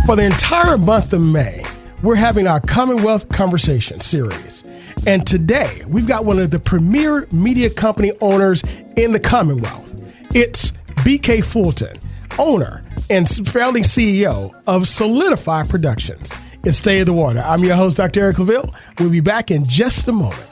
For the entire month of May, we're having our Commonwealth Conversation series. And today, we've got one of the premier media company owners in the Commonwealth. It's BK Fulton, owner and founding CEO of Solidifly Productions. It's Stay in the Water. I'm your host, Dr. Eric Claville. We'll be back in just a moment.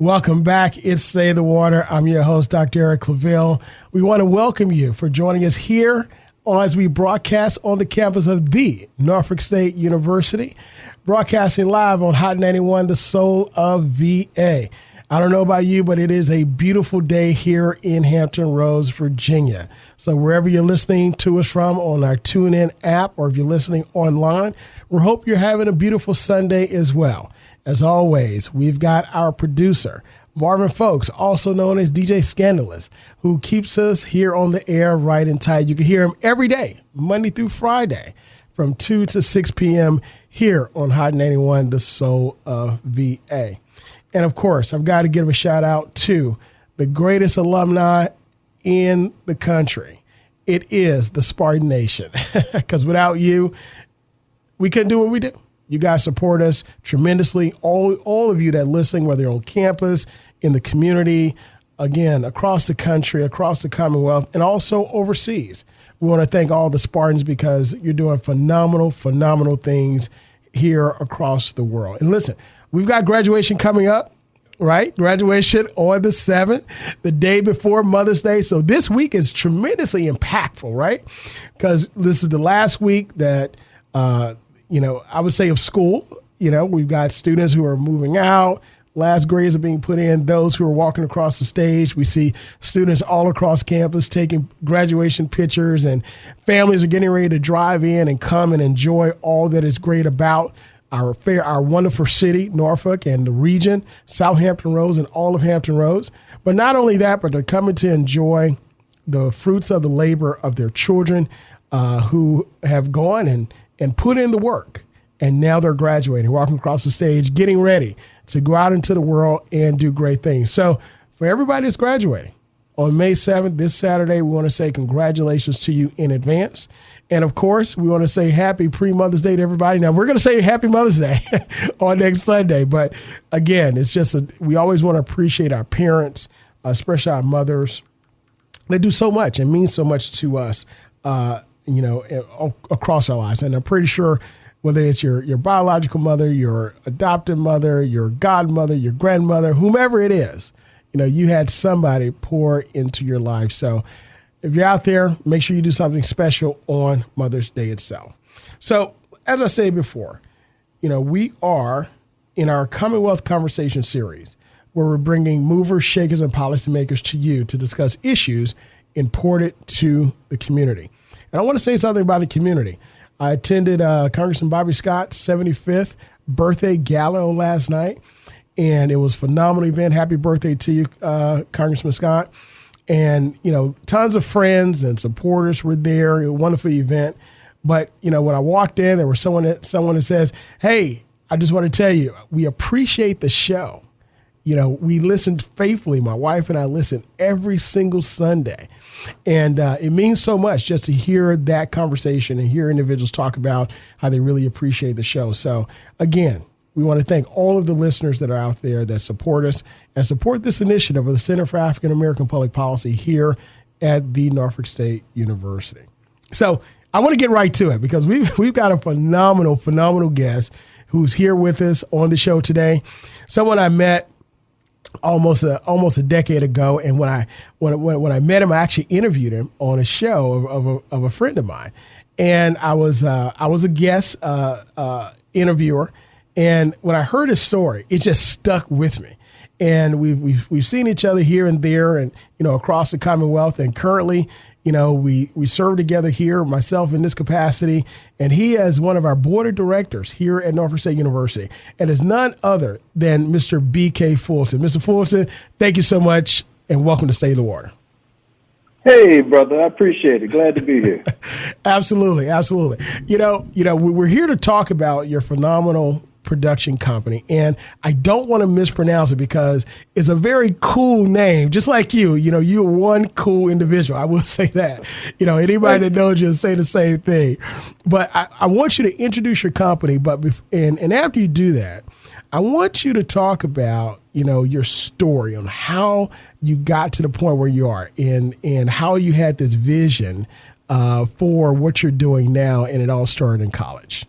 Welcome back. It's Stay in the Water. I'm your host, Dr. Eric Claville. We want to welcome you for joining us here as we broadcast on the campus of the Norfolk State University, broadcasting live on Hot 91, the soul of VA. I don't know about you, but it is a beautiful day here in Hampton Roads, Virginia. So wherever you're listening to us from on our TuneIn app, or if you're listening online, we hope you're having a beautiful Sunday as well. As always, we've got our producer, Marvin Folks, also known as DJ Scandalous, who keeps us here on the air right and tight. You can hear him every day, Monday through Friday, from 2 to 6 p.m. here on Hot 91, the soul of VA. And of course, I've got to give a shout out to the greatest alumni in the country. It is the Spartan Nation, because without you, we couldn't do what we do. You guys support us tremendously. All of you that are listening, whether you're on campus, in the community, again, across the country, across the Commonwealth, and also overseas. We want to thank all the Spartans because you're doing phenomenal things here across the world. And listen, we've got graduation coming up, right? Graduation on the 7th, the day before Mother's Day. So this week is tremendously impactful, right? Because this is the last week that, I would say of school. We've got students who are moving out. Last grades are being put in. Those who are walking across the stage. We see students all across campus taking graduation pictures, and families are getting ready to drive in and come and enjoy all that is great about our wonderful city, Norfolk, and the region, Southampton Roads and all of Hampton Roads. But not only that, but they're coming to enjoy the fruits of the labor of their children who have gone and put in the work. And now they're graduating, walking across the stage, getting ready to go out into the world and do great things. So for everybody that's graduating on May 7th, this Saturday, we want to say congratulations to you in advance. And of course, we want to say happy pre-Mother's Day to everybody. Now, we're going to say happy Mother's Day on next Sunday. But again, it's just we always want to appreciate our parents, especially our mothers. They do so much and mean so much to us, across our lives. And I'm pretty sure whether it's your biological mother, your adopted mother, your godmother, your grandmother, whomever it is, you had somebody pour into your life. So if you're out there, make sure you do something special on Mother's Day itself. So as I said before, we are in our Commonwealth Conversation series where we're bringing movers, shakers, and policymakers to you to discuss issues important to the community. And I want to say something about the community. I attended Congressman Bobby Scott's 75th birthday gala last night, and it was a phenomenal event. Happy birthday to you, Congressman Scott. And, tons of friends and supporters were there. A wonderful event. But, when I walked in, there was someone that says, "Hey, I just want to tell you, we appreciate the show. We listened faithfully. My wife and I listen every single Sunday. And it means so much just to hear that conversation and hear individuals talk about how they really appreciate the show." So again, we want to thank all of the listeners that are out there that support us and support this initiative of the Center for African American Public Policy here at the Norfolk State University. So I want to get right to it because we've got a phenomenal guest who's here with us on the show today. Someone I met almost a decade ago, and when I met him, I actually interviewed him on a show of a friend of mine, and I was a guest interviewer, and when I heard his story, it just stuck with me. and we've seen each other here and there, and across the Commonwealth. And currently, we serve together here, myself in this capacity, and he is one of our board of directors here at Norfolk State University, and is none other than Mr. B.K. Fulton. Mr. Fulton, thank you so much, and welcome to Stay the Water. Hey, brother, I appreciate it. Glad to be here. Absolutely. We're here to talk about your phenomenal production company, and I don't want to mispronounce it because it's a very cool name. Just like you're one cool individual. I will say that. Anybody that knows you will say the same thing. But I want you to introduce your company. And after you do that, I want you to talk about your story on how you got to the point where you are, and how you had this vision for what you're doing now, and it all started in college.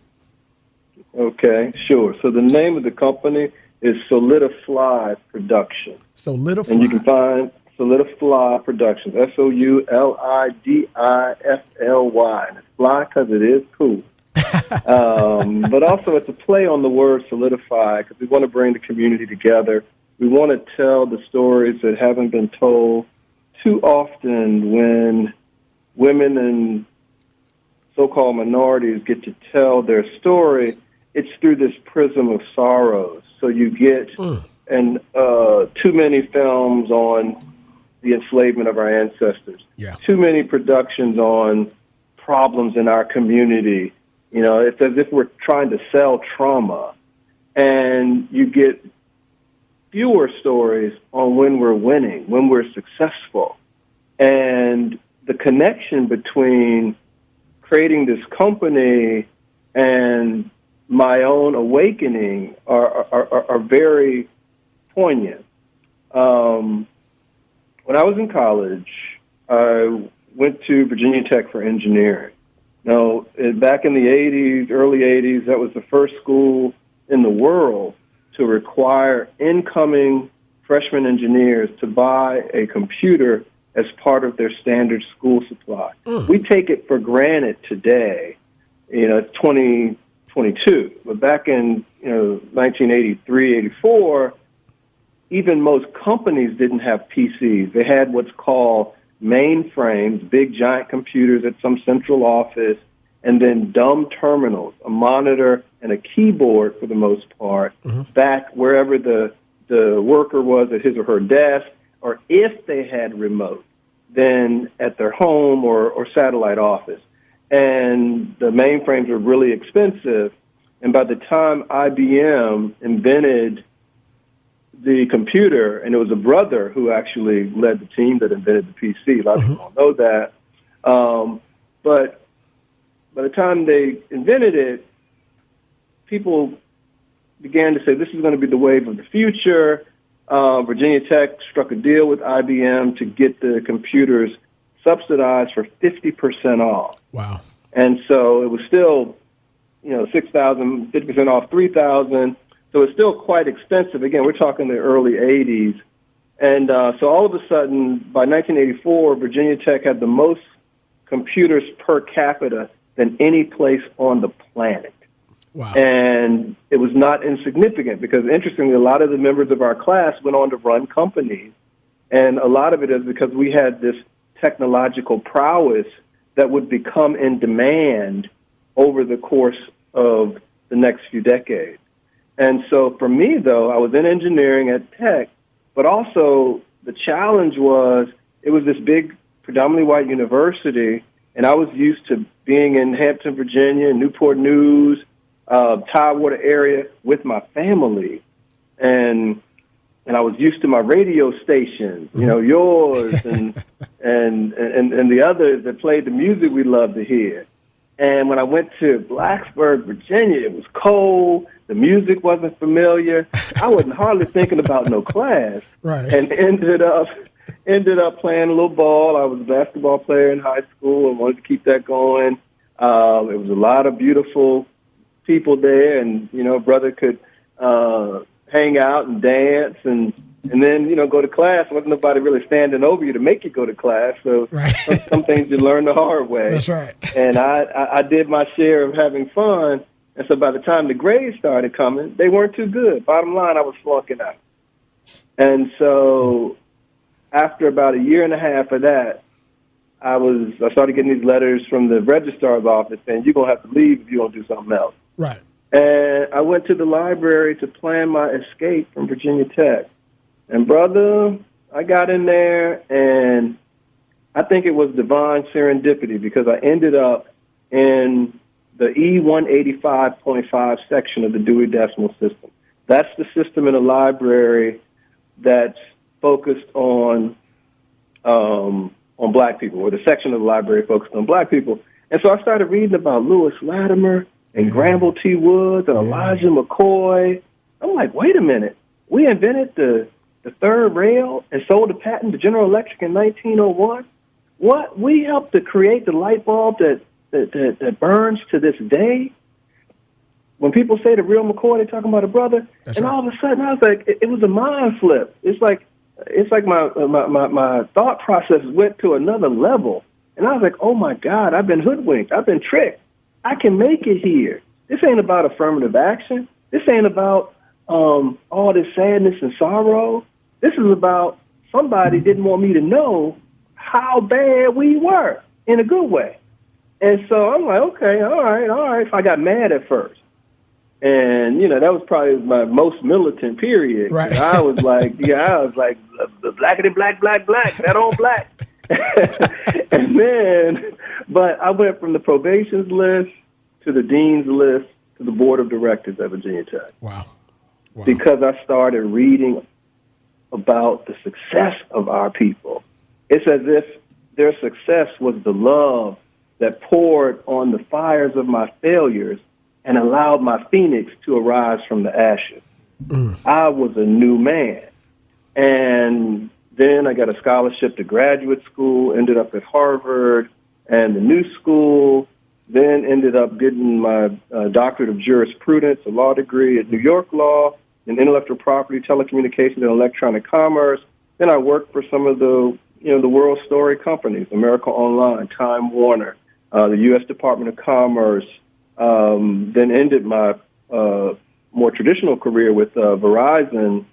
Okay, sure. So the name of the company is Solidifly Productions. Solidifly. And you can find Solidifly Productions, Solidifly. And it's fly because it is cool. But also it's a play on the word solidify, because we want to bring the community together. We want to tell the stories that haven't been told too often when women and so-called minorities get to tell their story. It's through this prism of sorrows. So you get too many films on the enslavement of our ancestors, too many productions on problems in our community. It's as if we're trying to sell trauma, and you get fewer stories on when we're winning, when we're successful. And the connection between creating this company and my own awakening are very poignant. When I was in college, I went to Virginia Tech for engineering. Now, back in the 80s, early 80s, that was the first school in the world to require incoming freshman engineers to buy a computer as part of their standard school supply. We take it for granted today. It's 2022. But back in 1983, 84, even most companies didn't have PCs. They had what's called mainframes, big giant computers at some central office, and then dumb terminals, a monitor and a keyboard for the most part, back wherever the worker was at his or her desk, or if they had remote, then at their home or satellite office. And the mainframes were really expensive. And by the time IBM invented the computer, and it was a brother who actually led the team that invented the PC. A lot of people don't know that. But by the time they invented it, people began to say, this is going to be the wave of the future. Virginia Tech struck a deal with IBM to get the computers subsidized for 50% off. Wow. And so it was still, $6,000, 50% off $3,000. So it's still quite expensive. Again, we're talking the early 80s. And so all of a sudden, by 1984, Virginia Tech had the most computers per capita than any place on the planet. Wow. And it was not insignificant because, interestingly, a lot of the members of our class went on to run companies. And a lot of it is because we had this technological prowess that would become in demand over the course of the next few decades. And so for me, though, I was in engineering at Tech, but also the challenge was it was this big, predominantly white university, and I was used to being in Hampton, Virginia, Newport News, Tidewater area with my family. And I was used to my radio stations, yours and the others that played the music we loved to hear. And when I went to Blacksburg, Virginia, it was cold. The music wasn't familiar. I wasn't hardly thinking about no class. Right. And ended up playing a little ball. I was a basketball player in high school and wanted to keep that going. It was a lot of beautiful people there, and brother could hang out and dance and then go to class. Wasn't nobody really standing over you to make you go to class. So right. some things you learn the hard way. That's right. And I did my share of having fun. And so by the time the grades started coming, they weren't too good. Bottom line, I was flunking out. And so after about a year and a half of that, I started getting these letters from the registrar's office saying, you're going to have to leave if you don't do something else. Right. And I went to the library to plan my escape from Virginia Tech. And, brother, I got in there, and I think it was divine serendipity because I ended up in the E185.5 section of the Dewey Decimal System. That's the system in a library that's focused on black people, or the section of the library focused on black people. And so I started reading about Lewis Latimer and Granville T. Woods and Elijah McCoy. I'm like, wait a minute. We invented the third rail and sold the patent to General Electric in 1901? What? We helped to create the light bulb that burns to this day? When people say the real McCoy, they're talking about a brother. That's and right. All of a sudden, I was like, it was a mind flip. It's like my thought process went to another level. And I was like, oh, my God, I've been hoodwinked. I've been tricked. I can make it here. This ain't about affirmative action. This ain't about all this sadness and sorrow. This is about somebody didn't want me to know how bad we were in a good way. And so I'm like, okay, all right. So I got mad at first. And, that was probably my most militant period. Right. I was like, the blackity black, that old black. And then, but I went from the probation's list to the dean's list to the board of directors at Virginia Tech. Wow. Because I started reading about the success of our people. It's as if their success was the love that poured on the fires of my failures and allowed my phoenix to arise from the ashes. I was a new man. And then I got a scholarship to graduate school, ended up at Harvard and the New School, then ended up getting my doctorate of jurisprudence, a law degree at New York Law, in intellectual property, telecommunications, and electronic commerce. Then I worked for some of the world story companies, America Online, Time Warner, the U.S. Department of Commerce, then ended my more traditional career with Verizon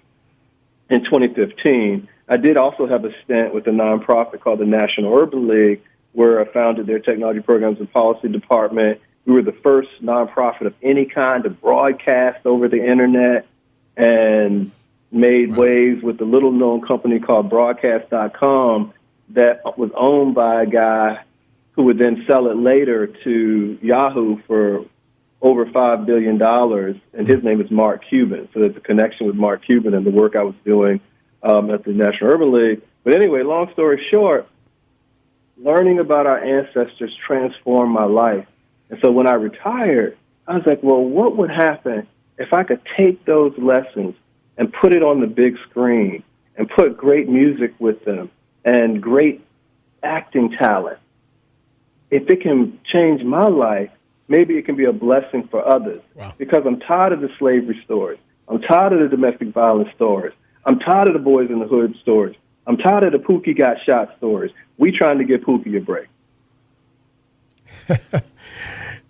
in 2015. I did also have a stint with a nonprofit called the National Urban League, where I founded their technology programs and policy department. We were the first nonprofit of any kind to broadcast over the internet and made waves with a little-known company called Broadcast.com that was owned by a guy who would then sell it later to Yahoo for over $5 billion, and his name is Mark Cuban. So there's a connection with Mark Cuban and the work I was doing at the National Urban League. But anyway, long story short, learning about our ancestors transformed my life. And so when I retired, I was like, well, what would happen if I could take those lessons and put it on the big screen and put great music with them and great acting talent? If it can change my life, maybe it can be a blessing for others. Wow. Because I'm tired of the slavery stories. I'm tired of the domestic violence stories. I'm tired of the boys in the hood stories. I'm tired of the Pookie got shot stories. We trying to give Pookie a break.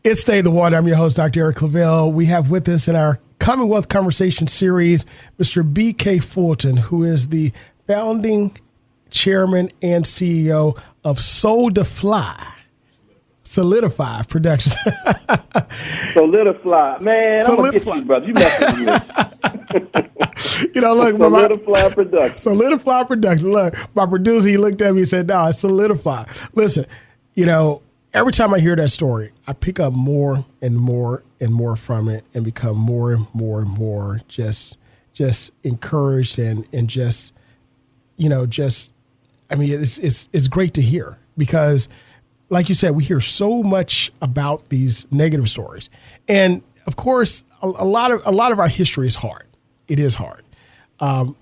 It's Stay the Water. I'm your host, Dr. Eric Claville. We have with us in our Commonwealth Conversation series, Mr. B.K. Fulton, who is the founding chairman and CEO of Solidify Productions. Solidifly. Man, I'm going to get you, brother. You messing with me. Look. Solidifly Productions. Solidify Productions. Look, my producer, he looked at me and said, no, it's Solidify. Listen, every time I hear that story, I pick up more and more and more from it and become more and more and more just encouraged and it's great to hear because, like you said, we hear so much about these negative stories. And of course, a lot of our history is hard. It is hard. But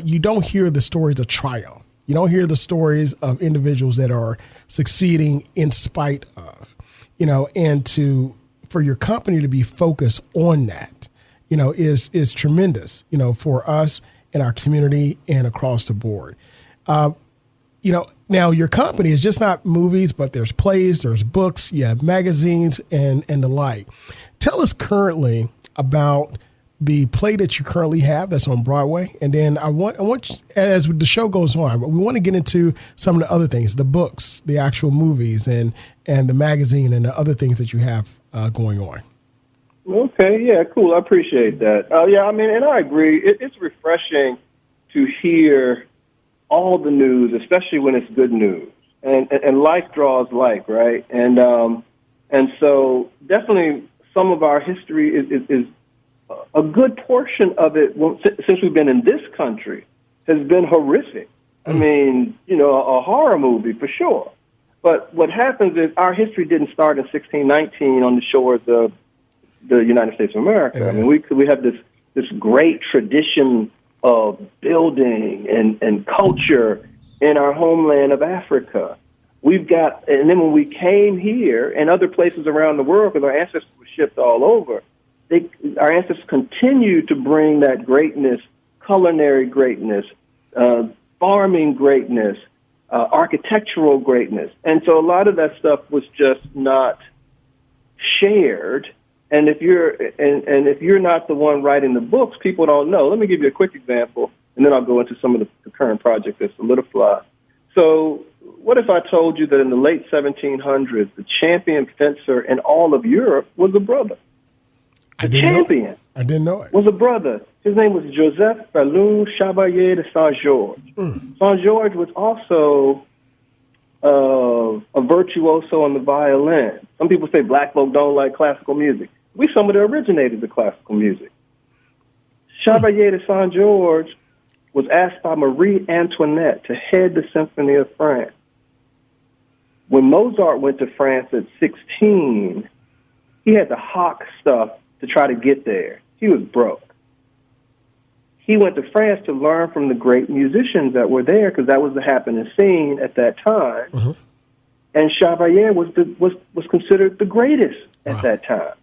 you don't hear the stories of triumph. You don't hear the stories of individuals that are succeeding in spite of, and for your company to be focused on that, is tremendous, for us and our community and across the board. Now your company is just not movies, but there's plays, there's books, you have magazines and the like. Tell us currently about the play that you currently have that's on Broadway, and then I want as the show goes on, we want to get into some of the other things, the books, the actual movies, and the magazine, and the other things that you have going on. Okay, yeah, cool. I appreciate that. Yeah, I mean, and I agree. It's refreshing to hear all the news, especially when it's good news. And like draws like, right? And so definitely some of our history is a good portion of it, since we've been in this country, has been horrific. I mean, a horror movie for sure. But what happens is our history didn't start in 1619 on the shores of the United States of America. Mm-hmm. I mean, we have this great tradition of building and culture in our homeland of Africa. We've got, and then when we came here and other places around the world, because our ancestors were shipped all over, our ancestors continued to bring that greatness, culinary greatness, farming greatness, architectural greatness. And so a lot of that stuff was just not shared. And if you're not the one writing the books, people don't know. Let me give you a quick example, and then I'll go into some of the current projects at Solidifly. So what if I told you that in the late 1700s, the champion fencer in all of Europe was a brother? I didn't know it. Was a brother. His name was Joseph Ballon Chevalier de Saint-Georges. Saint-Georges was also a virtuoso on the violin. Some people say black folk don't like classical music. We some of the originators of classical music. Chevalier de Saint-Georges was asked by Marie Antoinette to head the Symphony of France. When Mozart went to France at 16, he had to hawk stuff to try to get there. He was broke. He went to France to learn from the great musicians that were there, because that was the happening scene at that time. Mm-hmm. And Chevalier was considered the greatest at that time.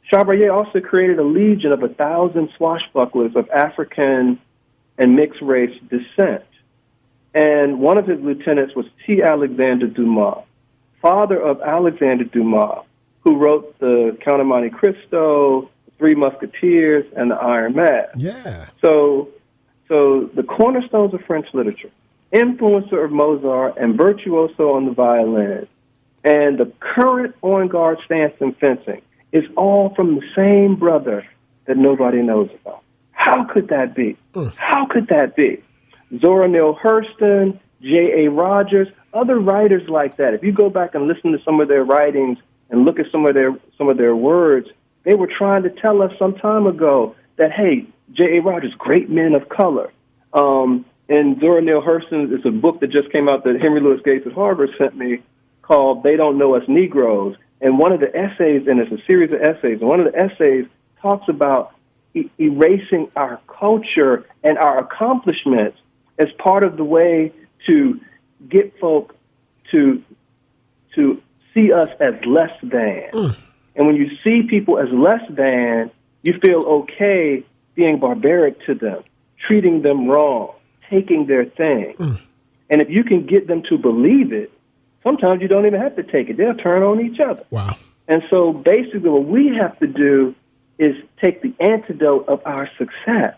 Chevalier also created a legion of 1,000 swashbucklers of African and mixed race descent. And one of his lieutenants was T. Alexander Dumas, father of Alexander Dumas, who wrote the Count of Monte Cristo, the Three Musketeers, and the Iron Mask. Yeah. So the cornerstones of French literature, influencer of Mozart and virtuoso on the violin, and the current on-guard stance in fencing is all from the same brother that nobody knows about. How could that be? How could that be? Zora Neale Hurston, J.A. Rogers, other writers like that. If you go back and listen to some of their writings and look at some of their words, they were trying to tell us some time ago that, hey, J.A. Rogers, great men of color. And Zora Neale Hurston, it's a book that just came out that Henry Louis Gates at Harvard sent me called They Don't Know Us Negroes. And one of the essays, and it's a series of essays, and one of the essays talks about erasing our culture and our accomplishments as part of the way to get folk to see us as less than. And when you see people as less than, you feel okay being barbaric to them, treating them wrong, taking their thing. And if you can get them to believe it, sometimes you don't even have to take it. They'll turn on each other. Wow. And so basically what we have to do is take the antidote of our success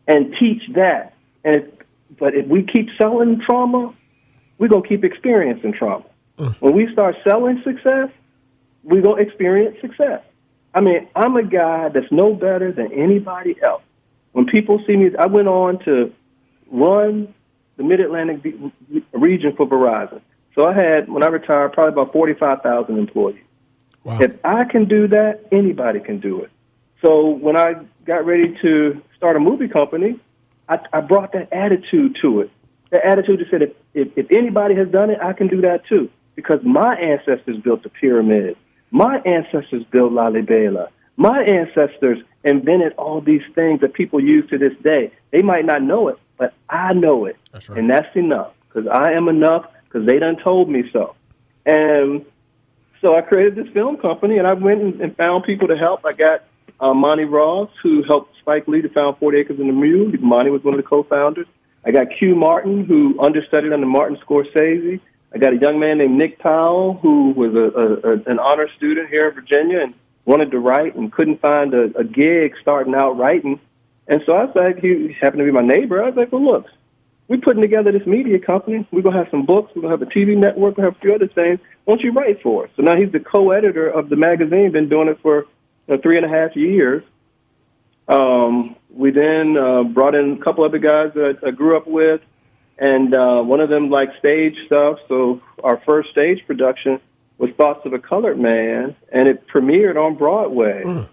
and teach that. But if we keep selling trauma, we're going to keep experiencing trauma. When we start selling success, we're going to experience success. I mean, I'm a guy that's no better than anybody else. When people see me, I went on to run the Mid-Atlantic region for Verizon. So I had, when I retired, probably about 45,000 employees. Wow. If I can do that, anybody can do it. So when I got ready to start a movie company, I brought that attitude to it. The attitude that said, if anybody has done it, I can do that too. Because my ancestors built the pyramids. My ancestors built Lalibela. My ancestors invented all these things that people use to this day. They might not know it, but I know it. That's right. And that's enough, because I am enough, because they done told me so. And so I created this film company, and I went and found people to help. I got Monty Ross, who helped Spike Lee to found 40 Acres and a Mule. Monty was one of the co-founders. I got Q Martin, who understudied under Martin Scorsese. I got a young man named Nick Powell, who was an honor student here in Virginia, and wanted to write and couldn't find a gig starting out writing. And so I was like, he happened to be my neighbor. I was like, well, look, we're putting together this media company. We're going to have some books. We're going to have a TV network. We're going to have a few other things. Why don't you write for us? So now he's the co-editor of the magazine, been doing it for 3.5 years. We then brought in a couple other guys that I grew up with, and one of them liked stage stuff. So our first stage production was Thoughts of a Colored Man, and it premiered on Broadway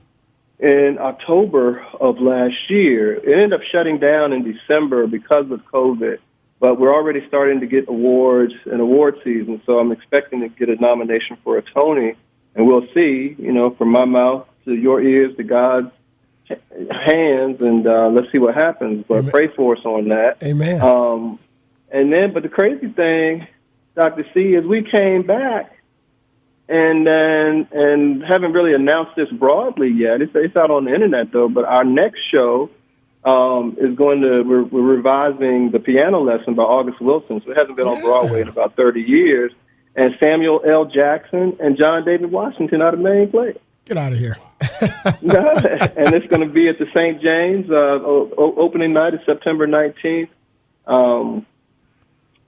in October of last year. It ended up shutting down in December because of COVID, but we're already starting to get awards and award season, so I'm expecting to get a nomination for a Tony, and we'll see, from my mouth to your ears to God's hands, and let's see what happens. But Amen. Pray for us on that. Amen. But the crazy thing, Dr. C, is we came back and haven't really announced this broadly yet. It's out on the internet though. But our next show is we're revising The Piano Lesson by August Wilson. So it hasn't been on Broadway in about 30 years. And Samuel L. Jackson and John David Washington are the main players. Get out of here. And it's going to be at the St. James. Opening night is September 19th.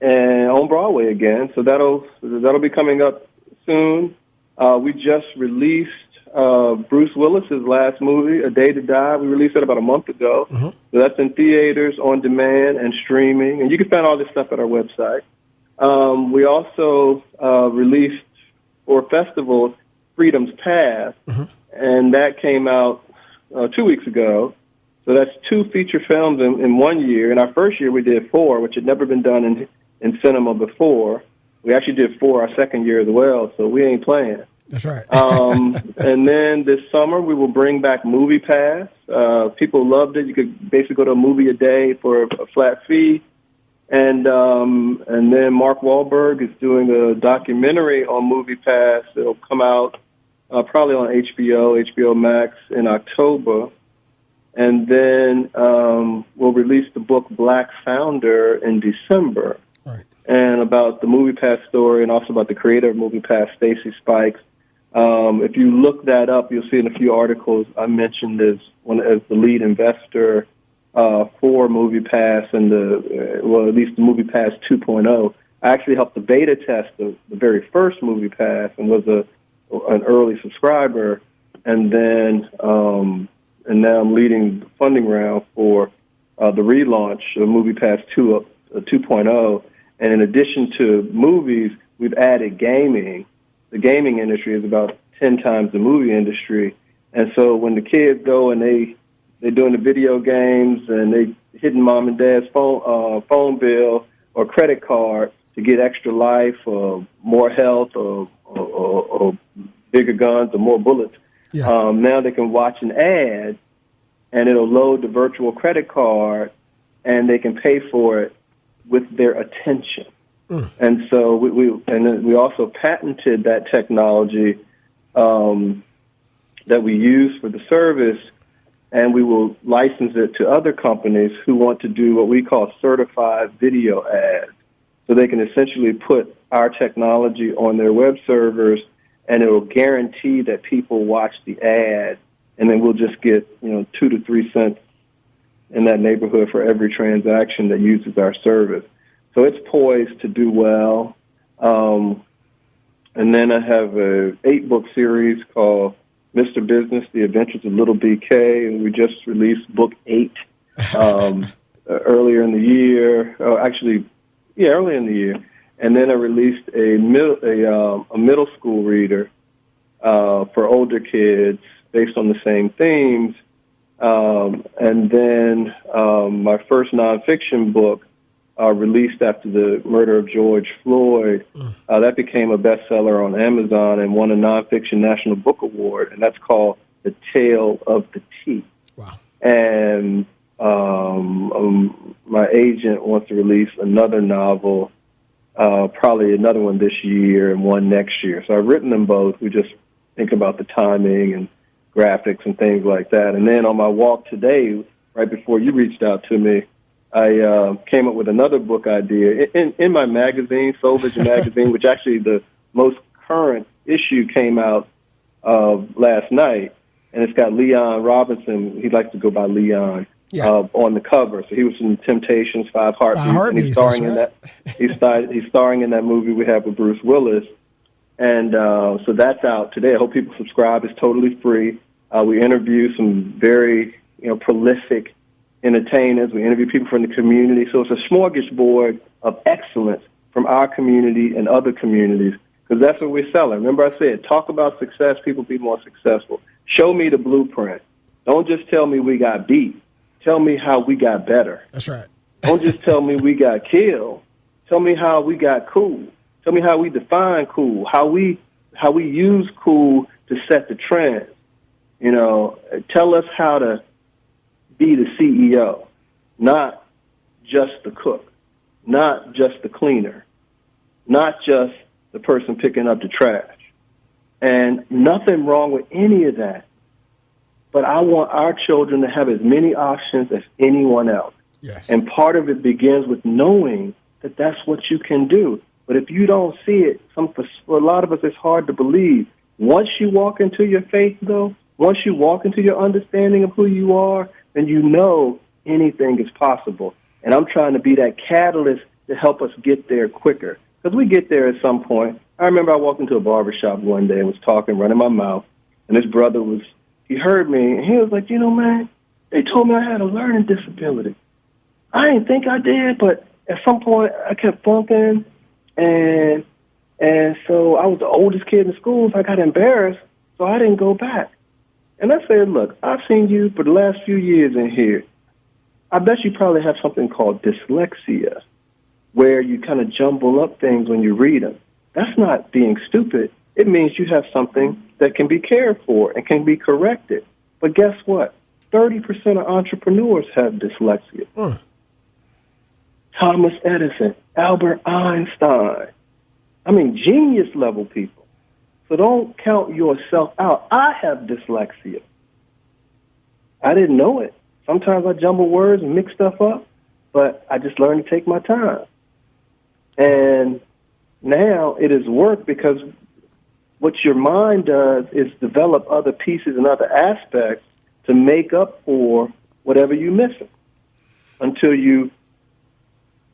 And on Broadway again. So that'll be coming up soon. We just released Bruce Willis's last movie, A Day to Die. We released it about a month ago. Mm-hmm. So that's in theaters, on demand, and streaming. And you can find all this stuff at our website. We also released for festivals Freedom's Path, mm-hmm. and that came out 2 weeks ago. So that's 2 feature films in 1 year. In our first year, we did 4, which had never been done in cinema before. We actually did 4 our second year as well, so we ain't playing. That's right. And then this summer, we will bring back Movie Pass. People loved it. You could basically go to a movie a day for a flat fee. And then Mark Wahlberg is doing a documentary on Movie Pass. It'll come out probably on HBO Max in October. And then we'll release the book Black Founder in December. Right. And about the Movie Pass story and also about the creator of Movie Pass, Stacey Spikes. If you look that up, you'll see in a few articles I mentioned as the lead investor for Movie Pass and at least the Movie Pass 2.0. I actually helped the beta test the very first Movie Pass and was an early subscriber, and now I'm leading the funding round for the relaunch of Movie Pass 2.0. And in addition to movies, we've added gaming. The gaming industry is about 10 times the movie industry, and so when the kids go and they're doing the video games and they hitting mom and dad's phone bill or credit card to get extra life or more health or bigger guns or more bullets. Yeah. Now they can watch an ad and it'll load the virtual credit card and they can pay for it with their attention. And so we also patented that technology that we use for the service, and we will license it to other companies who want to do what we call certified video ads. So they can essentially put our technology on their web servers, and it will guarantee that people watch the ad, and then we'll just get 2 to 3 cents in that neighborhood for every transaction that uses our service. So it's poised to do well. And then I have a 8-book series called Mr. Business, The Adventures of Little BK, and we just released book 8 earlier in the year. Earlier in the year. And then I released a middle school reader for older kids based on the same themes. And then my first nonfiction book, released after the murder of George Floyd, that became a bestseller on Amazon and won a Nonfiction National Book Award, and that's called The Tale of the Tea. Wow. And my agent wants to release another novel, probably another one this year and one next year. So I've written them both. We just think about the timing and graphics and things like that. And then on my walk today, right before you reached out to me, I came up with another book idea in my magazine, Soul Vision magazine, which actually the most current issue came out last night, and it's got Leon Robinson. He likes to go by Leon on the cover. So he was in Temptations, Five Heartbeats, and he's starring in that. He's starring in that movie we have with Bruce Willis, and so that's out today. I hope people subscribe. It's totally free. We interview some very prolific entertainers. We interview people from the community. So it's a smorgasbord of excellence from our community and other communities, because that's what we're selling. Remember I said, talk about success, people be more successful. Show me the blueprint. Don't just tell me we got beat. Tell me how we got better. That's right. Don't just tell me we got killed. Tell me how we got cool. Tell me how we define cool, how we use cool to set the trend. Tell us how to be the CEO, not just the cook, not just the cleaner, not just the person picking up the trash. And nothing wrong with any of that. But I want our children to have as many options as anyone else. Yes. And part of it begins with knowing that that's what you can do. But if you don't see it, for a lot of us, it's hard to believe. Once you walk into your faith, though, once you walk into your understanding of who you are, then you know anything is possible. And I'm trying to be that catalyst to help us get there quicker. Because we get there at some point. I remember I walked into a barbershop one day and was talking, running my mouth, and this brother he heard me, and he was like, man, they told me I had a learning disability. I didn't think I did, but at some point I kept flunking, and so I was the oldest kid in school, so I got embarrassed, so I didn't go back. And I said, look, I've seen you for the last few years in here. I bet you probably have something called dyslexia, where you kind of jumble up things when you read them. That's not being stupid. It means you have something that can be cared for and can be corrected. But guess what? 30% of entrepreneurs have dyslexia. Thomas Edison, Albert Einstein. Genius level people. So don't count yourself out. I have dyslexia. I didn't know it. Sometimes I jumble words and mix stuff up, but I just learned to take my time. And now it is work, because what your mind does is develop other pieces and other aspects to make up for whatever you're missing until you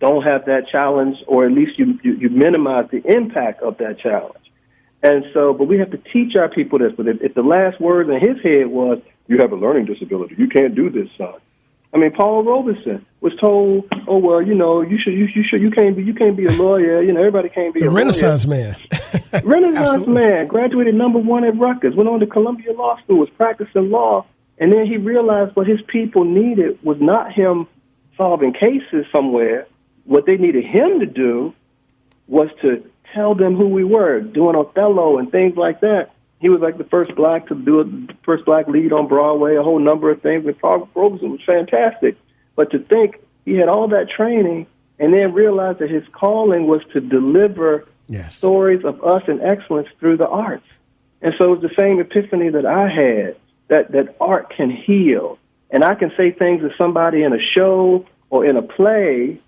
don't have that challenge, or at least you minimize the impact of that challenge. And so, but we have to teach our people this. But if the last word in his head was, you have a learning disability, you can't do this, son. Paul Robeson was told, oh, well, you can't be a lawyer. Everybody can't be a Renaissance man. Renaissance man, graduated #1 at Rutgers, went on to Columbia Law School, was practicing law, and then he realized what his people needed was not him solving cases somewhere. What they needed him to do was to tell them who we were, doing Othello and things like that. He was like the first black to do it, the first black lead on Broadway, a whole number of things. And Paul Robeson was fantastic. But to think he had all that training and then realized that his calling was to deliver stories of us and excellence through the arts. And so it was the same epiphany that I had, that art can heal. And I can say things to somebody in a show or in a play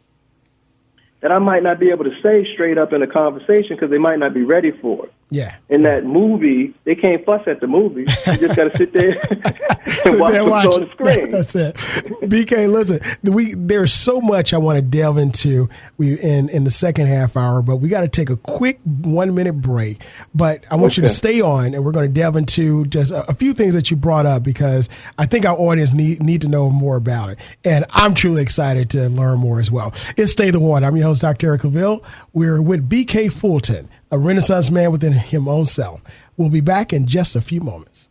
that I might not be able to say straight up in a conversation because they might not be ready for it. Yeah. In that movie, they can't fuss at the movie. You just got to sit there and watch what's on the screen. That's it. BK, listen, there's so much I want to delve into in the second half hour, but we got to take a quick 1-minute break. But I want you to stay on, and we're going to delve into just a few things that you brought up, because I think our audience need to know more about it. And I'm truly excited to learn more as well. It's Stay the Water. I'm your host, Dr. Eric Claville. We're with BK Fulton, a Renaissance man within him own self. We'll be back in just a few moments.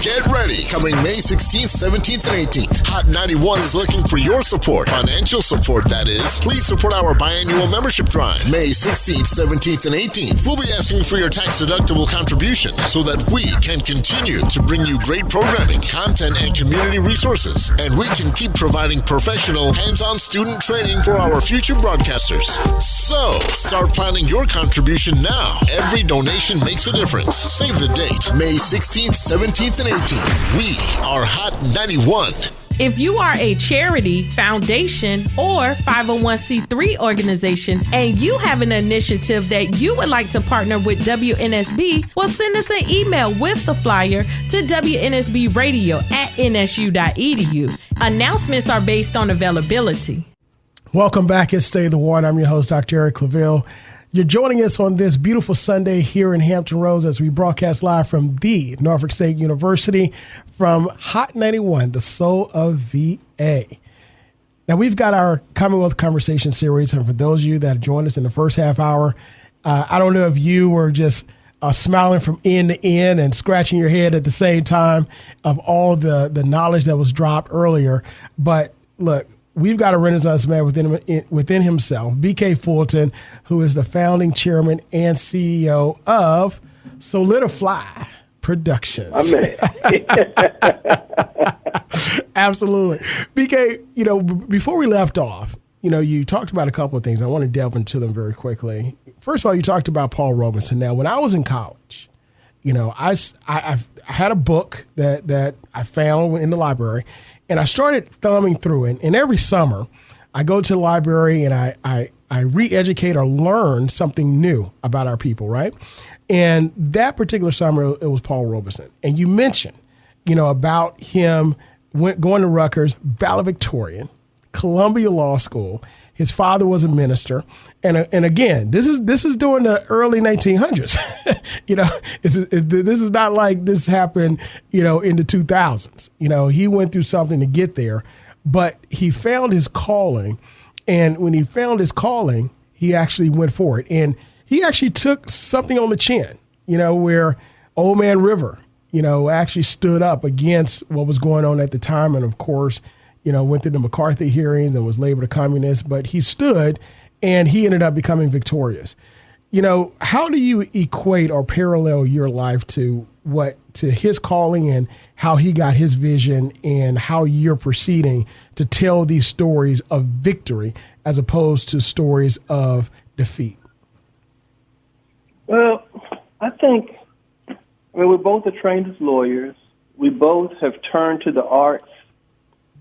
Get ready. Coming May 16th, 17th, and 18th. Hot 91 is looking for your support. Financial support, that is. Please support our biannual membership drive. May 16th, 17th, and 18th. We'll be asking for your tax-deductible contribution so that we can continue to bring you great programming, content, and community resources. And we can keep providing professional, hands-on student training for our future broadcasters. So, start planning your contribution now. Every donation makes a difference. Save the date. May 16th, 17th, and 18th. We are Hot 91. If you are a charity, foundation, or 501c3 organization and you have an initiative that you would like to partner with WNSB, well, send us an email with the flyer to wnsbradio@nsu.edu. Announcements are based on availability. Welcome back. It's Stay the Water. I'm your host, Dr. Eric Claville. You're joining us on this beautiful Sunday here in Hampton Roads as we broadcast live from the Norfolk State University from Hot 91, the soul of VA. Now, we've got our Commonwealth Conversation series, and for those of you that joined us in the first half hour, I don't know if you were just smiling from end to end and scratching your head at the same time of all the knowledge that was dropped earlier, but look, we've got a Renaissance man within himself, B.K. Fulton, who is the founding chairman and CEO of Solidifly Productions. Absolutely. B.K., before we left off, you talked about a couple of things. I want to delve into them very quickly. First of all, you talked about Paul Robeson. Now, when I was in college, I had a book that I found in the library, and I started thumbing through it. And every summer, I go to the library and I re-educate or learn something new about our people, right? And that particular summer, it was Paul Robeson. And you mentioned, about him going to Rutgers, valedictorian, Columbia Law School. His father was a minister. And again, this is during the early 1900s. This is not like this happened, in the 2000s. He went through something to get there, but he found his calling. And when he found his calling, he actually went for it. And he actually took something on the chin, where Old Man River, actually stood up against what was going on at the time. And of course, went through the McCarthy hearings and was labeled a communist, but he stood and he ended up becoming victorious. How do you equate or parallel your life to his calling and how he got his vision and how you're proceeding to tell these stories of victory as opposed to stories of defeat? Well, I think, we both are trained as lawyers. We both have turned to the arts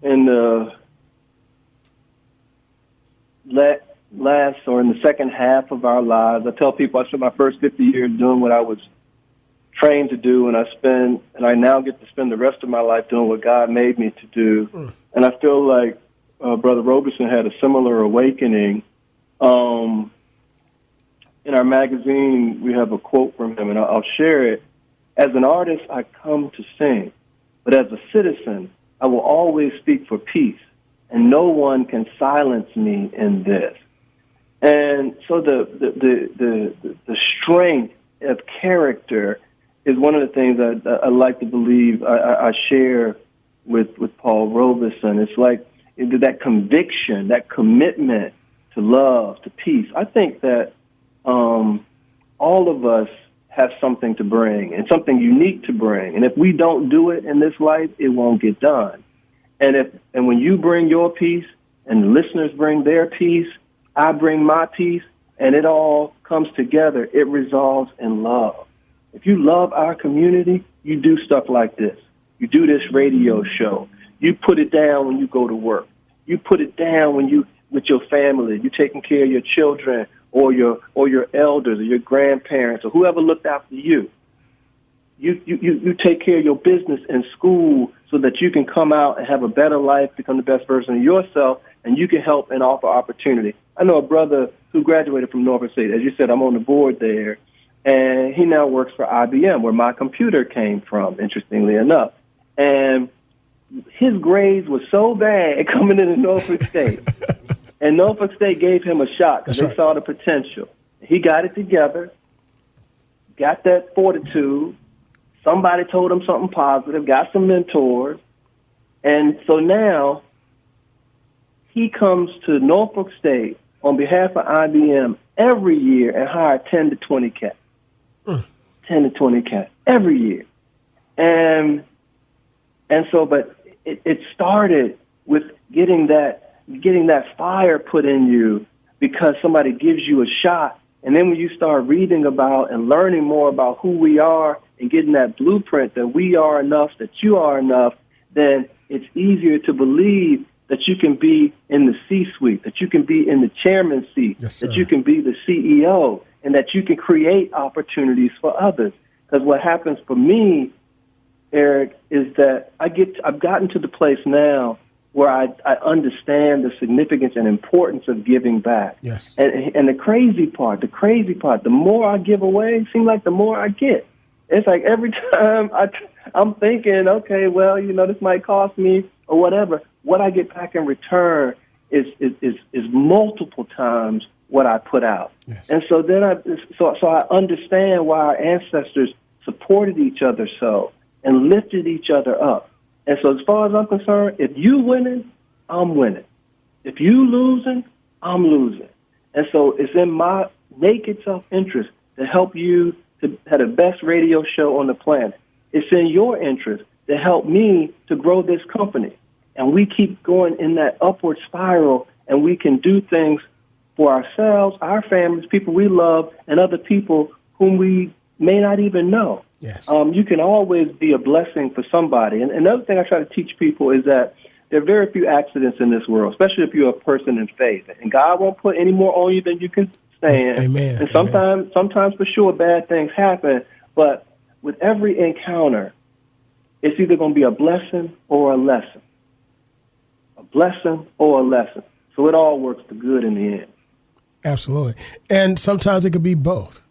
in the last or in the second half of our lives. I tell people I spent my first 50 years doing what I was trained to do, and I now get to spend the rest of my life doing what God made me to do. And I feel like Brother Robeson had a similar awakening. In our magazine, we have a quote from him, and I'll share it. As an artist, I come to sing, but as a citizen, I will always speak for peace, and no one can silence me in this. And so the strength of character is one of the things I like to believe I share with Paul Robeson. It's like that conviction, that commitment to love, to peace. I think that all of us have something to bring and something unique to bring. And if we don't do it in this life, it won't get done. And when you bring your peace and the listeners bring their peace, I bring my peace, and it all comes together, it resolves in love. If you love our community, you do stuff like this. You do this radio show. You put it down when you go to work. You put it down when you with your family. You're taking care of your children or your elders or your grandparents or whoever looked after you. You take care of your business and school so that you can come out and have a better life, become the best version of yourself, and you can help and offer opportunity. I know a brother who graduated from Norfolk State. As you said, I'm on the board there, and he now works for IBM, where my computer came from, interestingly enough. And his grades were so bad coming into Norfolk State, and Norfolk State gave him a shot because they saw the potential. He got it together, got that fortitude. Somebody told him something positive, got some mentors, and so now he comes to Norfolk State on behalf of IBM every year and hire 10 to 20 cats. 10 to 20 cats every year. And so, but it started with getting that fire put in you because somebody gives you a shot. And then when you start reading about and learning more about who we are and getting that blueprint that we are enough, that you are enough, then it's easier to believe that you can be in the C-suite, that you can be in the chairman's seat, Yes, sir. that you can be the CEO, and that you can create opportunities for others. Because what happens for me, Eric, is that I've gotten to the place now where I understand the significance and importance of giving back. Yes. And the crazy part, the more I give away, it seems like the more I get. It's like every time I'm thinking, okay, well, this might cost me or whatever. What I get back in return is multiple times what I put out. Yes. And so then I understand why our ancestors supported each other so and lifted each other up. And so as far as I'm concerned, if you winning, I'm winning. If you losing, I'm losing. And so it's in my naked self-interest to help you to have the best radio show on the planet. It's in your interest to help me to grow this company. And we keep going in that upward spiral, and we can do things for ourselves, our families, people we love, and other people whom we may not even know. Yes. You can always be a blessing for somebody. And another thing I try to teach people is that there are very few accidents in this world, especially if you're a person in faith. And God won't put any more on you than you can stand. Amen. And sometimes for sure, bad things happen. But with every encounter, it's either going to be a blessing or a lesson. A blessing or a lesson. So it all works for good in the end. Absolutely. And sometimes it could be both,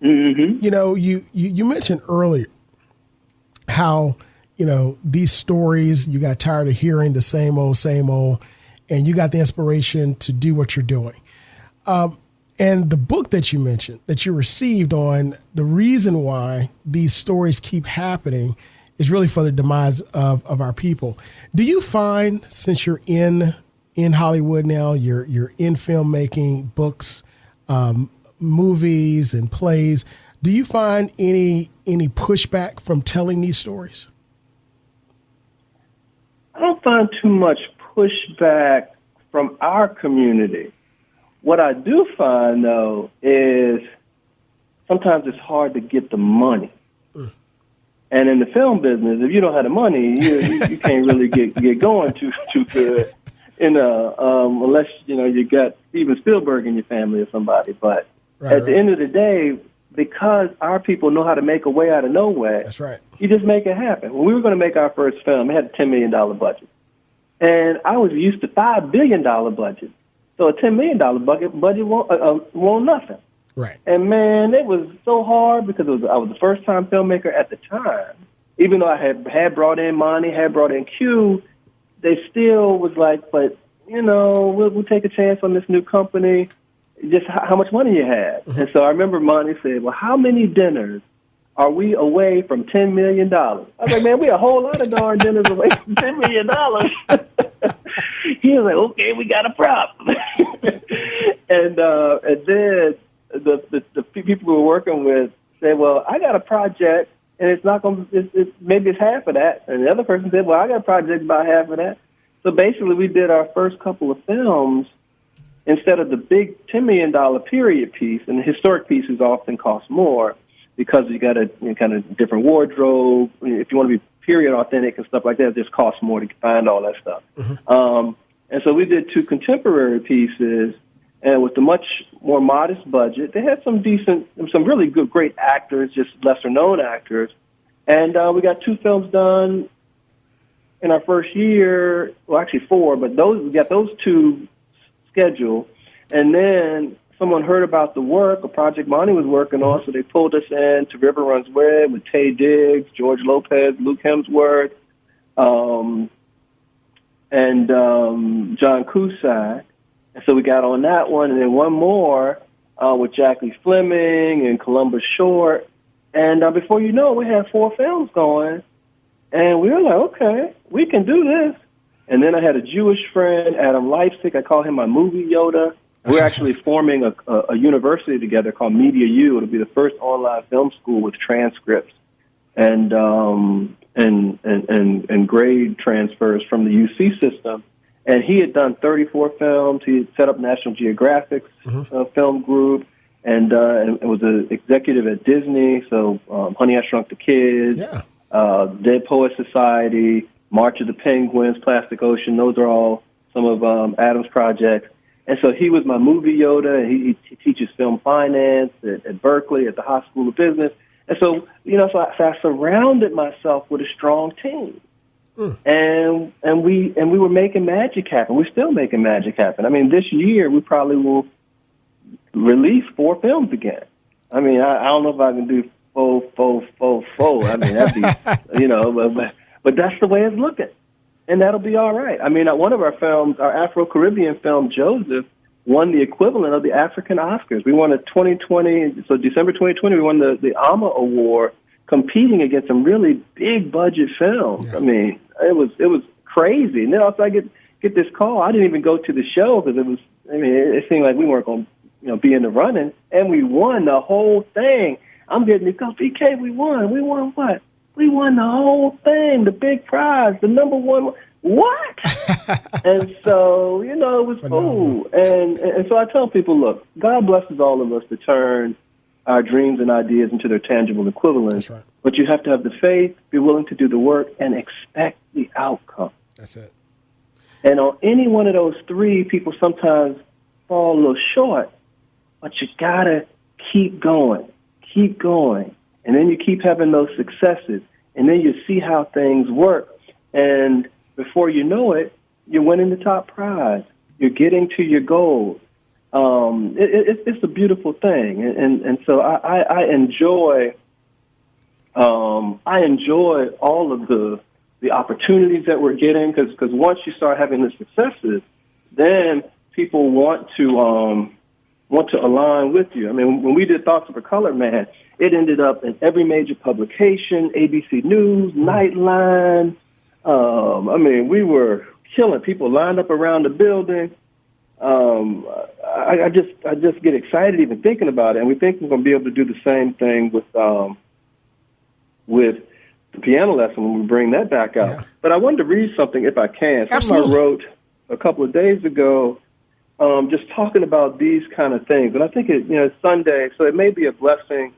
Mm-hmm. You mentioned earlier how, these stories, you got tired of hearing the same old, and you got the inspiration to do what you're doing. And the book that you mentioned, that you received on the reason why these stories keep happening is really for the demise of our people. Do you find, since you're in Hollywood now, you're in filmmaking, books, movies and plays, do you find any pushback from telling these stories? I don't find too much pushback from our community. What I do find, though, is sometimes it's hard to get the money. And in the film business, if you don't have the money, you can't really get going too good. Unless you got Steven Spielberg in your family or somebody. But at the end of the day, because our people know how to make a way out of no way, that's right. You just make it happen. When we were going to make our first film, it had a $10 million budget, and I was used to $5 billion budget. So a $10 million budget won't nothing. Right. And man, it was so hard because I was the first time filmmaker at the time. Even though I had brought in Monty, had brought in Q, they still was like, but we'll take a chance on this new company. Just how much money you have. Mm-hmm. And so I remember Monty said, well, how many dinners are we away from $10 million? I was like, man, we a whole lot of darn dinners away from $10 million. He was like, okay, we got a problem. and then the people we were working with said, well, I got a project, and it's not going to, maybe it's half of that. And the other person said, well, I got a project about half of that. So basically we did our first couple of films instead of the big $10 million period piece, and the historic pieces often cost more because you got a kind of different wardrobe. If you want to be period authentic and stuff like that, it just costs more to find all that stuff. Mm-hmm. And so we did two contemporary pieces, and with a much more modest budget. They had some really good, great actors, just lesser-known actors. And we got two films done in our first year, well, actually four, but we got those two scheduled. And then someone heard about the work, a project Monty was working on, so they pulled us in to River Runs Red with Tay Diggs, George Lopez, Luke Hemsworth, and John Cusack. And so we got on that one, and then one more with Jackie Fleming and Columbus Short. And before you know it, we had 4 films going. And we were like, okay, we can do this. And then I had a Jewish friend, Adam Leipzig. I call him my movie Yoda. We're actually forming a university together called Media U. It'll be the first online film school with transcripts and grade transfers from the UC system. And he had done 34 films. He had set up National Geographic's film group, and was an executive at Disney. So Honey, I Shrunk the Kids, Dead Poets Society, March of the Penguins, Plastic Ocean. Those are all some of Adam's projects. And so he was my movie Yoda. He teaches film finance at Berkeley at the High School of Business. And so, so I surrounded myself with a strong team. And we were making magic happen. We're still making magic happen. I mean, this year we probably will release 4 films again. I mean, I don't know if I can do 4. I mean, that'd be, but that's the way it's looking. And that'll be all right. I mean, one of our films, our Afro-Caribbean film, Joseph, won the equivalent of the African Oscars. We won a 2020, so December 2020, we won the AMA Award, competing against some really big budget films. Yeah. I mean, it was crazy. And then also I get this call. I didn't even go to the show because it seemed like we weren't going to be in the running, and we won the whole thing. I'm getting the call, BK, we won. We won what? We won the whole thing, the big prize, the number one. What? And so, it was cool. And so I tell people, look, God blesses all of us to turn our dreams and ideas into their tangible equivalents. That's right. But you have to have the faith, be willing to do the work, and expect the outcome. That's it. And on any one of those 3, people sometimes fall a little short, but you got to keep going. And then you keep having those successes, and then you see how things work. And before you know it, you're winning the top prize. You're getting to your goals. It's a beautiful thing, and so I enjoy all of the opportunities that we're getting, because once you start having the successes, then people want to align with you. I mean, when we did Thoughts of a Colored Man, it ended up in every major publication, ABC News, Nightline. We were killing. People lined up around the building. I just get excited even thinking about it, and we think we're going to be able to do the same thing with the piano lesson when we bring that back out. Yeah. But I wanted to read something, if I can. Something I wrote a couple of days ago, just talking about these kind of things. And I think it's Sunday, so it may be a blessing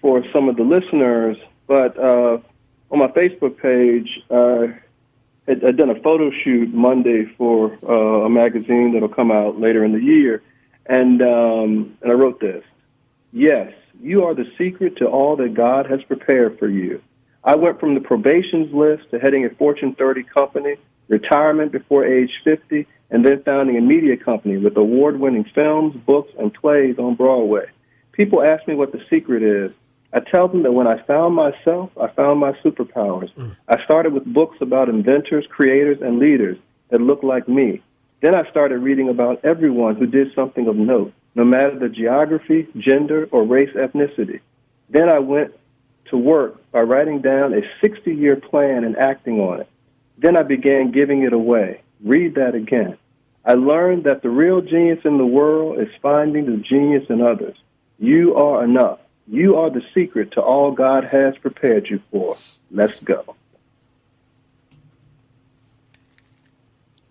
for some of the listeners. But on my Facebook page, I'd done a photo shoot Monday for a magazine that'll come out later in the year, and I wrote this: "Yes, you are the secret to all that God has prepared for you. I went from the probations list to heading a Fortune 30 company, retirement before age 50, and then founding a media company with award-winning films, books, and plays on Broadway. People ask me what the secret is. I tell them that when I found myself, I found my superpowers. I started with books about inventors, creators, and leaders that looked like me. Then I started reading about everyone who did something of note, no matter the geography, gender, or race ethnicity. Then I went to work by writing down a 60-year plan and acting on it. Then I began giving it away. Read that again. I learned that the real genius in the world is finding the genius in others. You are enough. You are the secret to all God has prepared you for. Let's go."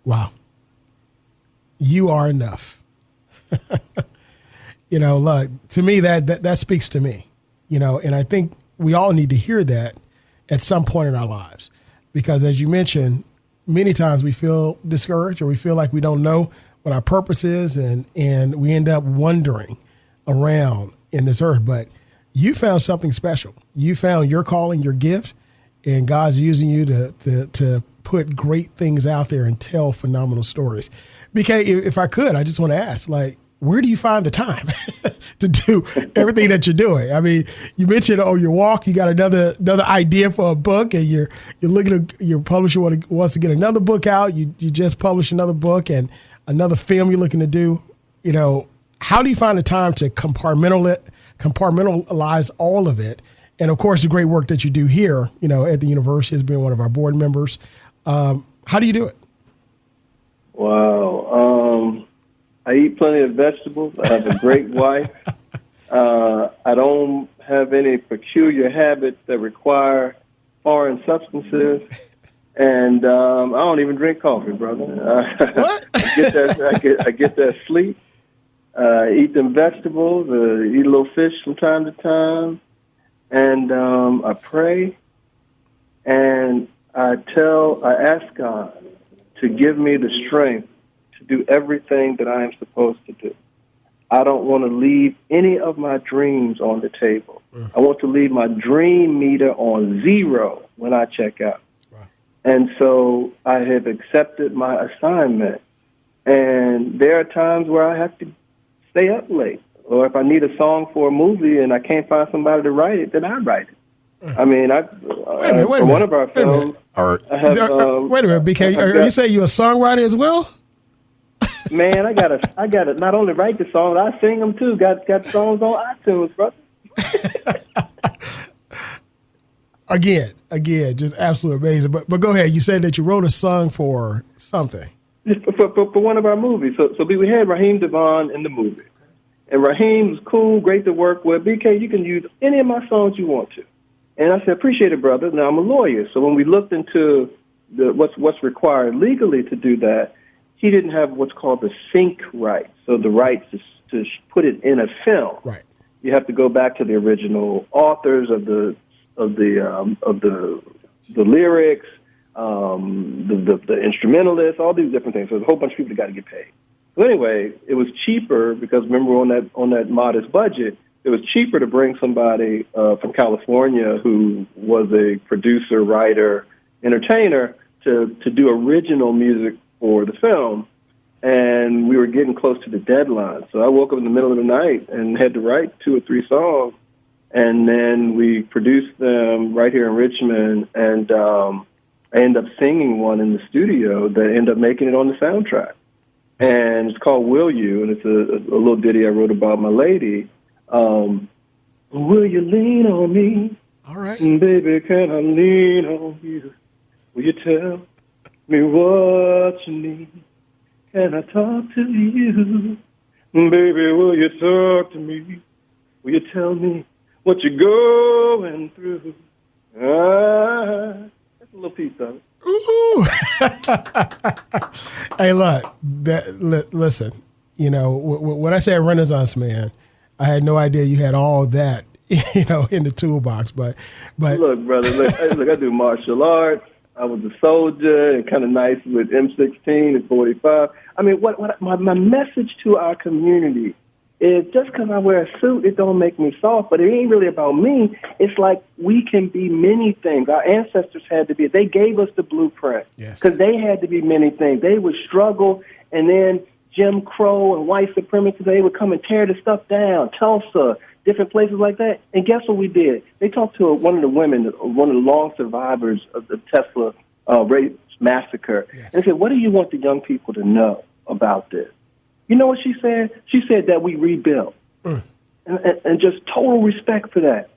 Wow. You are enough. Look, to me, that speaks to me, and I think we all need to hear that at some point in our lives, because as you mentioned, many times we feel discouraged or we feel like we don't know what our purpose is, and we end up wandering around in this earth. But you found something special. You found your calling, your gift, and God's using you to put great things out there and tell phenomenal stories. BK, if I could, I just want to ask, where do you find the time to do everything that you're doing? I mean, you mentioned on your walk, you got another idea for a book, and you're looking at your publisher wants to get another book out. You just published another book and another film you're looking to do. How do you find the time to compartmentalize all of it? And of course, the great work that you do here, at the university as being one of our board members. How do you do it? Wow. I eat plenty of vegetables. I have a great wife. I don't have any peculiar habits that require foreign substances. And I don't even drink coffee, brother. What? I get that sleep. Eat them vegetables. Eat a little fish from time to time. And I pray. And I ask God to give me the strength to do everything that I am supposed to do. I don't want to leave any of my dreams on the table. I want to leave my dream meter on 0 when I check out. Wow. And so I have accepted my assignment. And there are times where I have to stay up late. Or if I need a song for a movie and I can't find somebody to write it, then I write it. I mean, wait a minute, one of our films, wait a minute, BK, are you saying you're a songwriter as well? Man, I gotta not only write the songs, I sing them too. Got songs on iTunes, brother. Again, just absolutely amazing. But go ahead. You said that you wrote a song for something. For one of our movies. So we had Raheem Devon in the movie. And Raheem was cool, great to work with. BK, you can use any of my songs you want to. And I said, appreciate it, brother. Now, I'm a lawyer. So when we looked into what's required legally to do that, he didn't have what's called the sync rights. So the rights to put it in a film. Right. You have to go back to the original authors of the lyrics, the instrumentalists, all these different things. So there's a whole bunch of people that got to get paid. So anyway, it was cheaper because remember on that modest budget, it was cheaper to bring somebody from California who was a producer, writer, entertainer to do original music for the film. And we were getting close to the deadline. So I woke up in the middle of the night and had to write 2 or 3 songs. And then we produced them right here in Richmond. And I ended up singing one in the studio that ended up making it on the soundtrack. And it's called Will You? And it's a little ditty I wrote about my lady. Will you lean on me? All right. Baby, can I lean on you? Will you tell me what you need? Can I talk to you? Baby, will you talk to me? Will you tell me what you're going through? That's a little piece of it. Ooh. Hey, look, listen, you know, when I say Renaissance man, I had no idea you had all that, you know, in the toolbox. But look, brother, look, I do martial arts. I was a soldier and kind of nice with M16 and 45. I mean, what my message to our community is just because I wear a suit, it don't make me soft, but it ain't really about me. It's like we can be many things. Our ancestors had to be. They gave us the blueprint because they had to be many things. They would struggle, and then Jim Crow and white supremacists, they would come and tear the stuff down, Tulsa, different places like that. And guess what we did? They talked to one of the women, one of the long survivors of the Tesla race massacre, and they said, what do you want the young people to know about this? You know what she said? She said that we rebuild. And just total respect for that.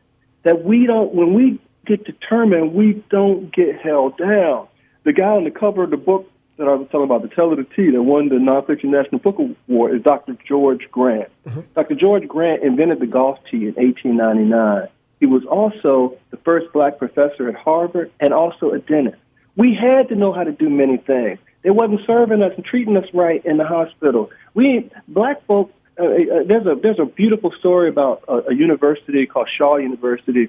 That we don't, when we get determined, we don't get held down. The guy on the cover of the book that I was telling about, The Tell of the Tea, that won the Nonfiction National Book Award, is Dr. George Grant. Dr. George Grant invented the golf tee in 1899. He was also the first black professor at Harvard and also a dentist. We had to know how to do many things. They wasn't serving us and treating us right in the hospital. Black folk, there's a beautiful story about a university called Shaw University,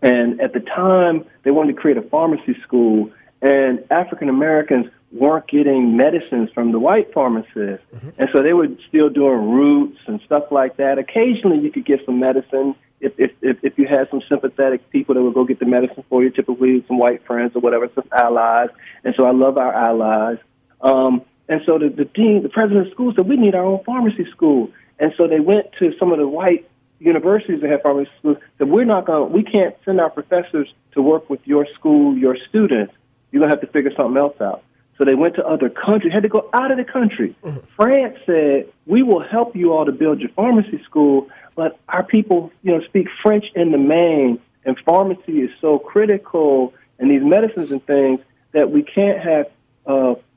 and at the time they wanted to create a pharmacy school, and African Americans weren't getting medicines from the white pharmacists, and so they were still doing roots and stuff like that. Occasionally you could get some medicine if you had some sympathetic people that would go get the medicine for you, typically some white friends or whatever, some allies. And so I love our allies. And so the dean, the president of the school said, we need our own pharmacy school. And so they went to some of the white universities that have pharmacy schools, said, we can't send our professors to work with your school, your students. You're going to have to figure something else out. So they went to other countries, had to go out of the country. France said, we will help you all to build your pharmacy school, but our people, speak French in the main, and pharmacy is so critical, and these medicines and things, that we can't have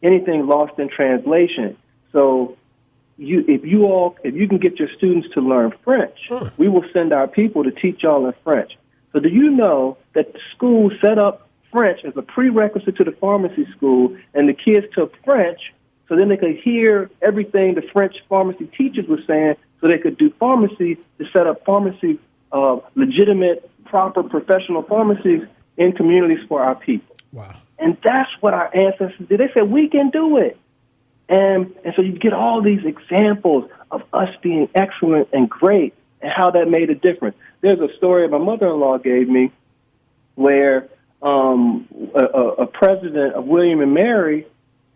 anything lost in translation. So if you can get your students to learn French, we will send our people to teach y'all in French. So do you know that the school set up French as a prerequisite to the pharmacy school, and the kids took French so then they could hear everything the French pharmacy teachers were saying, so they could do pharmacy to set up pharmacy, legitimate, proper, professional pharmacies in communities for our people. Wow. And that's what our ancestors did. They said, we can do it. And so you get all these examples of us being excellent and great and how that made a difference. There's a story my mother-in-law gave me where a president of William and Mary,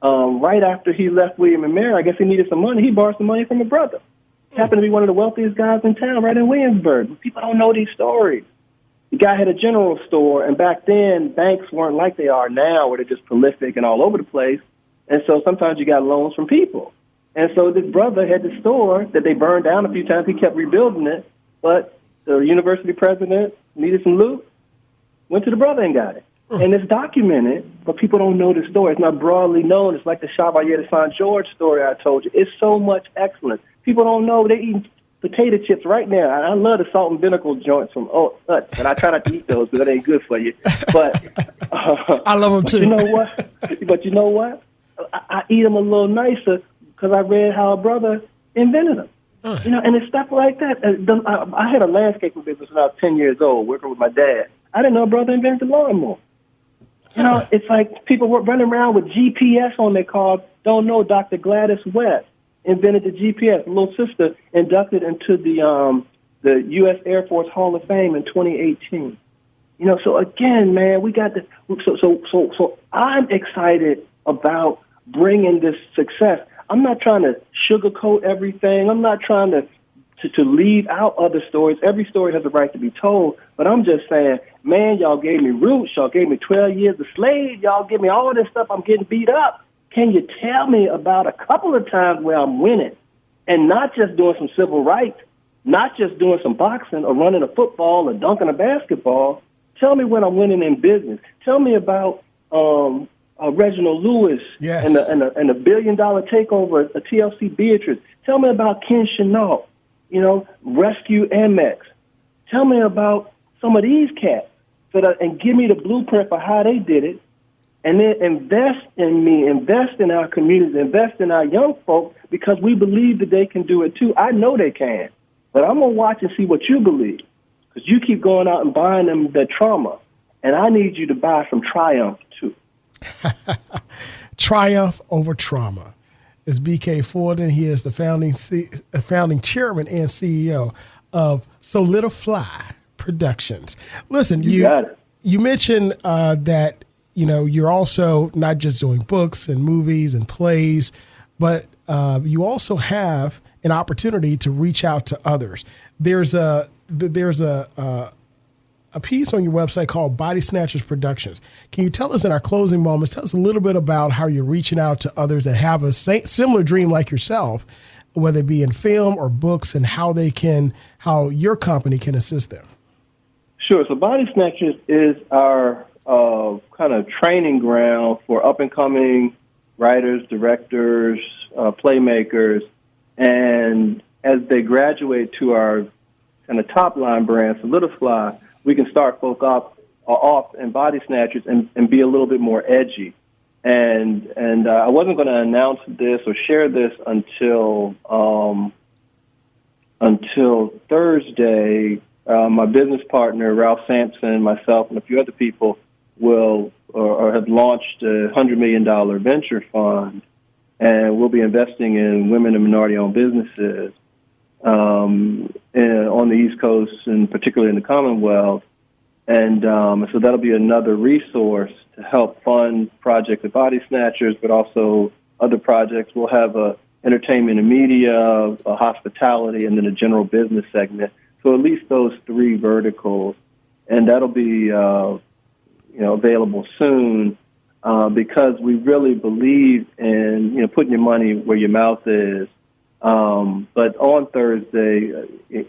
right after he left William and Mary, I guess he needed some money. He borrowed some money from a brother. He happened to be one of the wealthiest guys in town, right in Williamsburg. People don't know these stories. The guy had a general store, and back then, banks weren't like they are now, where they're just prolific and all over the place. And so sometimes you got loans from people. And so this brother had the store that they burned down a few times. He kept rebuilding it, but the university president needed some loot, went to the brother and got it. And it's documented, but people don't know the story. It's not broadly known. It's like the Chevalier de Saint George story I told you. It's so much excellence. People don't know they're eating potato chips right now. I love the salt and vinegar joints from Utz, and I try not to eat those because that ain't good for you. But I love them too. You know what? But you know what? I eat them a little nicer because I read how a brother invented them. You know, and it's stuff like that. I had a landscaping business when I was 10 years old, working with my dad. I didn't know a brother invented the lawnmower. You know, it's like people were running around with GPS on their cars, don't know Dr. Gladys West invented the GPS. Little sister inducted into the U.S. Air Force Hall of Fame in 2018. You know, so again, man, we got the so I'm excited about bringing this success. I'm not trying to sugarcoat everything. I'm not trying to leave out other stories. Every story has a right to be told, but I'm just saying, man, y'all gave me roots. Y'all gave me 12 years a slave. Y'all give me all this stuff. I'm getting beat up. Can you tell me about a couple of times where I'm winning and not just doing some civil rights, not just doing some boxing or running a football or dunking a basketball? Tell me when I'm winning in business. Tell me about Reginald Lewis yes. and a $1 billion takeover at TLC Beatrice. Tell me about Ken Chenault, you know, Rescue Amex. Tell me about some of these cats and give me the blueprint for how they did it. And then invest in me, invest in our communities, invest in our young folks, because we believe that they can do it too. I know they can, but I'm going to watch and see what you believe, because you keep going out and buying them the trauma, and I need you to buy some Triumph too. Triumph over trauma. Is B.K. Fulton. He is the founding chairman and CEO of Solidifly Productions. Listen, you mentioned that, you know, you're also not just doing books and movies and plays, but you also have an opportunity to reach out to others. There's a piece on your website called Body Snatchers Productions. Can you tell us in our closing moments, tell us a little bit about how you're reaching out to others that have a similar dream like yourself, whether it be in film or books, and how your company can assist them? Sure. So Body Snatchers is our kind of training ground for up-and-coming writers, directors, playmakers, and as they graduate to our kind of top-line brand, Solidifly, we can start folk off in Body Snatchers and be a little bit more edgy. And I wasn't going to announce this or share this until Thursday. My business partner, Ralph Sampson, myself, and a few other people have launched a $100 million venture fund, and we'll be investing in women and minority-owned businesses on the East Coast, and particularly in the Commonwealth. And so that'll be another resource to help fund projects at Body Snatchers, but also other projects. We'll have entertainment and media, a hospitality, and then a general business segment. So at least those three verticals, and that'll be available soon, because we really believe in putting your money where your mouth is. But on Thursday,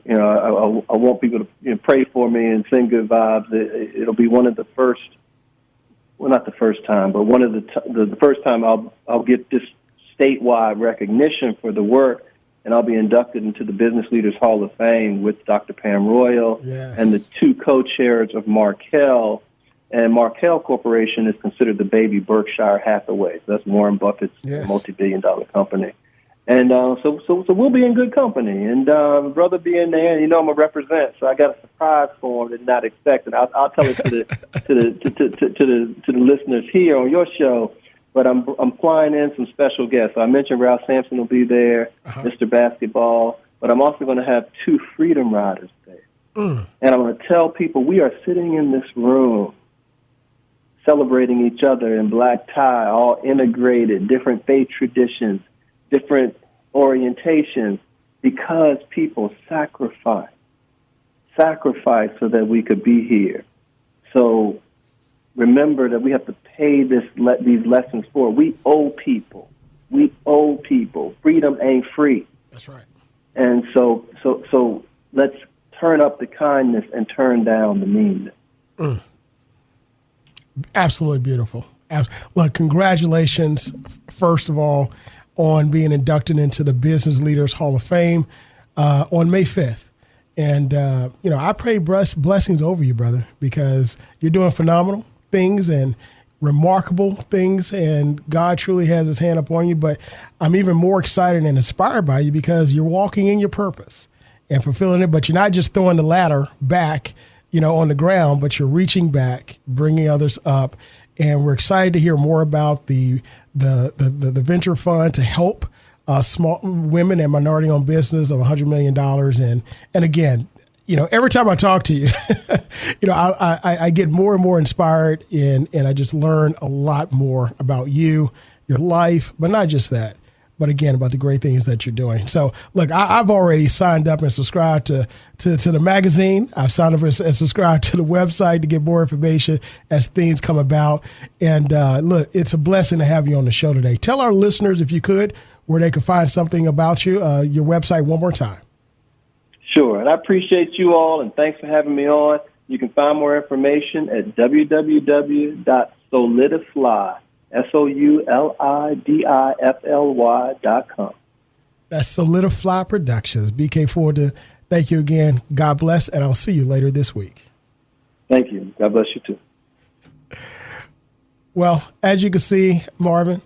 I want people to pray for me and send good vibes. It'll be one of the first, well, not the first time, but one of the first time I'll get this statewide recognition for the work. And I'll be inducted into the Business Leaders Hall of Fame with Dr. Pam Royal and the two co-chairs of Markel. And Markel Corporation is considered the baby Berkshire Hathaway. So that's Warren Buffett's multi-billion-dollar company. And so we'll be in good company. And brother being there, and I'm a represent, so I got a surprise for him that not expected. I'll tell it to the listeners here on your show. But I'm flying in some special guests. So I mentioned Ralph Sampson will be there, Mr. Basketball. But I'm also going to have 2 Freedom Riders there. And I'm going to tell people we are sitting in this room celebrating each other in black tie, all integrated, different faith traditions, different orientations, because people sacrifice so that we could be here. So remember that we have to pay these lessons forward. We owe people. Freedom ain't free. That's right. And so let's turn up the kindness and turn down the meanness. Absolutely beautiful. Look, congratulations, first of all, on being inducted into the Business Leaders Hall of Fame on May 5th. And, I pray blessings over you, brother, because you're doing phenomenal things and remarkable things, and God truly has his hand upon you. But I'm even more excited and inspired by you because you're walking in your purpose and fulfilling it. But you're not just throwing the ladder back, on the ground, but you're reaching back, bringing others up. And we're excited to hear more about the venture fund to help small women and minority-owned business of $100 million. And again, every time I talk to you, I get more and more inspired, and I just learn a lot more about you, your life, but not just that, but again, about the great things that you're doing. So, look, I've already signed up and subscribed to the magazine. I've signed up and subscribed to the website to get more information as things come about. And look, it's a blessing to have you on the show today. Tell our listeners, if you could, where they can find something about you, your website one more time. Sure, and I appreciate you all, and thanks for having me on. You can find more information at www.solidifly, SOULIDIFLY.com. That's Solidifly Productions. BK Fulton, thank you again. God bless, and I'll see you later this week. Thank you. God bless you too. Well, as you can see, Marvin,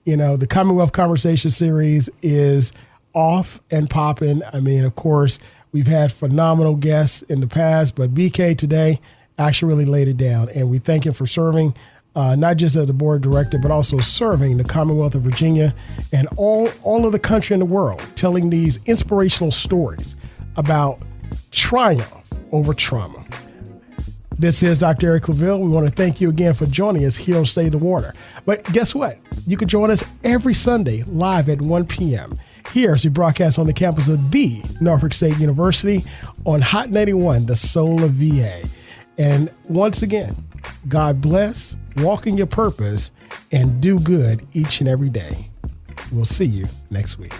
the Commonwealth Conversation Series is off and popping. I mean, of course, we've had phenomenal guests in the past, but BK today actually really laid it down. And we thank him for serving, not just as a board director, but also serving the Commonwealth of Virginia and all of the country and the world, telling these inspirational stories about triumph over trauma. This is Dr. Eric Claville. We want to thank you again for joining us here on Stay the Water. But guess what? You can join us every Sunday live at 1 p.m. here as we broadcast on the campus of the Norfolk State University on Hot 91, the soul of VA. And once again, God bless, walk in your purpose, and do good each and every day. We'll see you next week.